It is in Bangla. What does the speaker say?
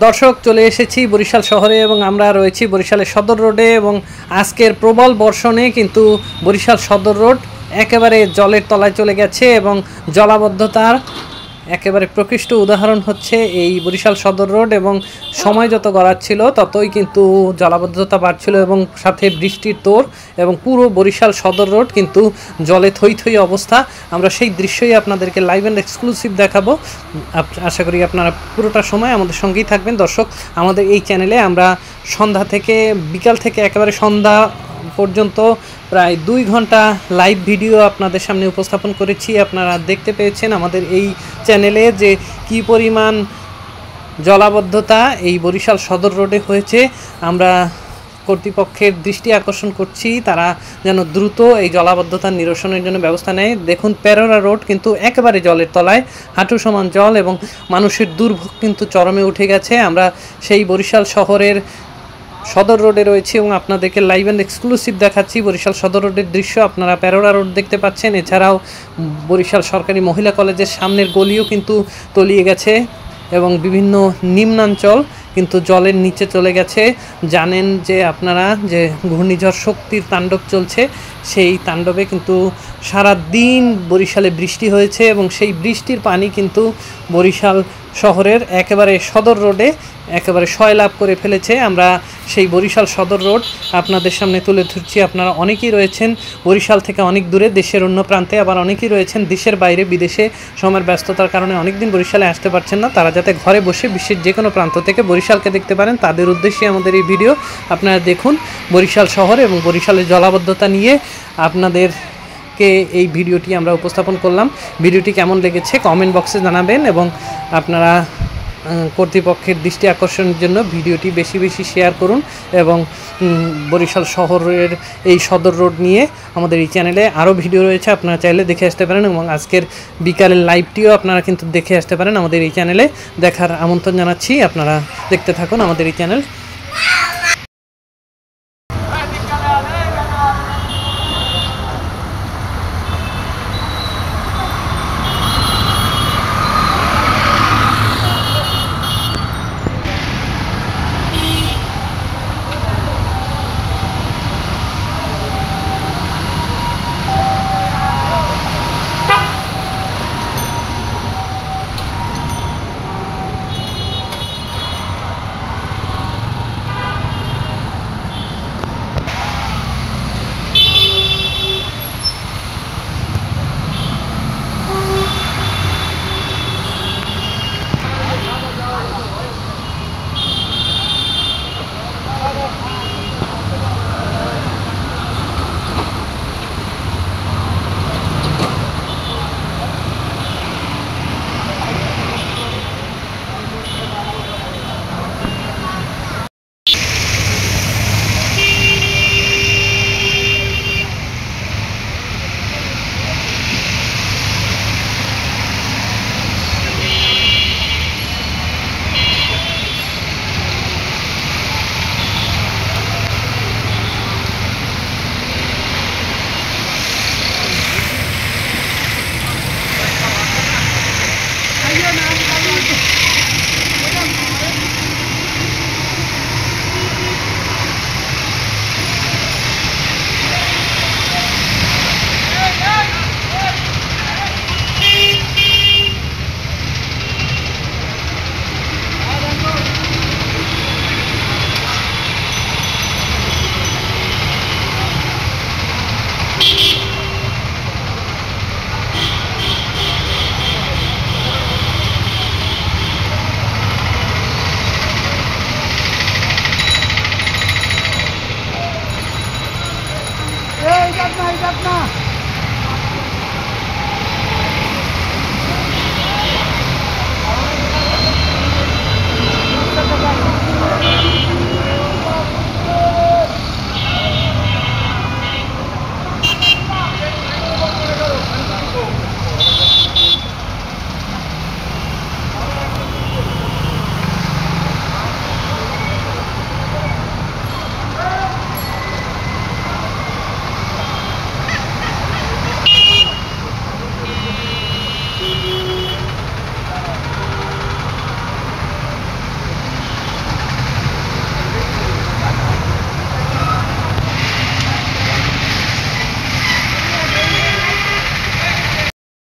দর্শক চলে এসেছি বরিশাল শহরে এবং আমরা রয়েছি বরিশালের সদর রোডে এবং আজকের প্রবল বর্ষণে কিন্তু বরিশাল সদর রোড একেবারে জলের তলায় চলে গেছে এবং জলাবদ্ধতার একেবারে প্রকৃষ্ট উদাহরণ হচ্ছে এই বরিশাল সদর রোড এবং সময় যত গড়াচ্ছিল ততই কিন্তু জলাবদ্ধতা বাড়ছিল এবং সাথে বৃষ্টির তোড় এবং পুরো বরিশাল সদর রোড কিন্তু জলে থই থই অবস্থা। আমরা সেই দৃশ্যই আপনাদেরকে লাইভ অ্যান্ড এক্সক্লুসিভ দেখাবো। আশা করি আপনারা পুরোটা সময় আমাদের সঙ্গেই থাকবেন। দর্শক, আমাদের এই চ্যানেলে আমরা সন্ধ্যা থেকে বিকাল থেকে একেবারে সন্ধ্যা পর্যন্ত প্রায় 2 ঘন্টা লাইভ ভিডিও আপনাদের সামনে উপস্থাপন করেছি। আপনারা দেখতে পেয়েছেন আমাদের এই চ্যানেলে যে কি পরিমাণ জলাবদ্ধতা এই বরিশাল সদর রোডে হয়েছে। আমরা কর্তৃপক্ষের দৃষ্টি আকর্ষণ করছি তারা যেন দ্রুত এই জলাবদ্ধতা নিরসনের জন্য ব্যবস্থা নেয়। দেখুন, পেরোরা রোড কিন্তু একেবারে জলের তলায়, হাঁটু সমান জল এবং মানুষের দুর্ভোগ কিন্তু চরমে উঠে গেছে। আমরা সেই বরিশাল শহরের সদর রোডে রয়েছি এবং আপনাদেরকে লাইভ অ্যান্ড এক্সক্লুসিভ দেখাচ্ছি বরিশাল সদর রোডের দৃশ্য। আপনারা পেরোরা রোড দেখতে পাচ্ছেন, এছাড়াও বরিশাল সরকারি মহিলা কলেজের সামনের গলিও কিন্তু তলিয়ে গেছে এবং বিভিন্ন নিম্নাঞ্চল কিন্তু জলের নিচে চলে গেছে। জানেন যে আপনারা যে ঘূর্ণিঝড় শক্তির তাণ্ডব চলছে, সেই তাণ্ডবে কিন্তু সারা দিন বরিশালে বৃষ্টি হয়েছে এবং সেই বৃষ্টির পানি কিন্তু বরিশাল শহরের একেবারে সদর রোডে একেবারে সয়লাভ করে ফেলেছে। আমরা সেই বরিশাল সদর রোড আপনাদের সামনে তুলে ধরছি। আপনারা অনেকেই রয়েছেন বরিশাল থেকে অনেক দূরে, দেশের অন্য প্রান্তে, আবার অনেকেই রয়েছেন দেশের বাইরে বিদেশে। সময়ের ব্যস্ততার কারণে অনেক দিন বরিশালে আসতে পারছেন না, তারা যাতে ঘরে বসে বিশ্বের যে কোনো প্রান্ত থেকে বরিশালকে দেখতে পারেন তাদের উদ্দেশ্যে আমাদের এই ভিডিও। আপনারা দেখুন বরিশাল শহর এবং বরিশালের জলাবদ্ধতা নিয়ে আপনাদেরকে এই ভিডিওটি আমরা উপস্থাপন করলাম। ভিডিওটি কেমন লেগেছে কমেন্ট বক্সে জানাবেন এবং আপনারা কর্তৃপক্ষের দৃষ্টি আকর্ষণের জন্য ভিডিওটি বেশি বেশি শেয়ার করুন এবং বরিশাল শহরের এই সদর রোড নিয়ে আমাদের এই চ্যানেলে আরও ভিডিও রয়েছে, আপনারা চাইলে দেখে আসতে পারেন এবং আজকের বিকালের লাইভটিও আপনারা কিন্তু দেখে আসতে পারেন আমাদের এই চ্যানেলে। দেখার আমন্ত্রণ জানাচ্ছি, আপনারা দেখতে থাকুন আমাদের এই চ্যানেল।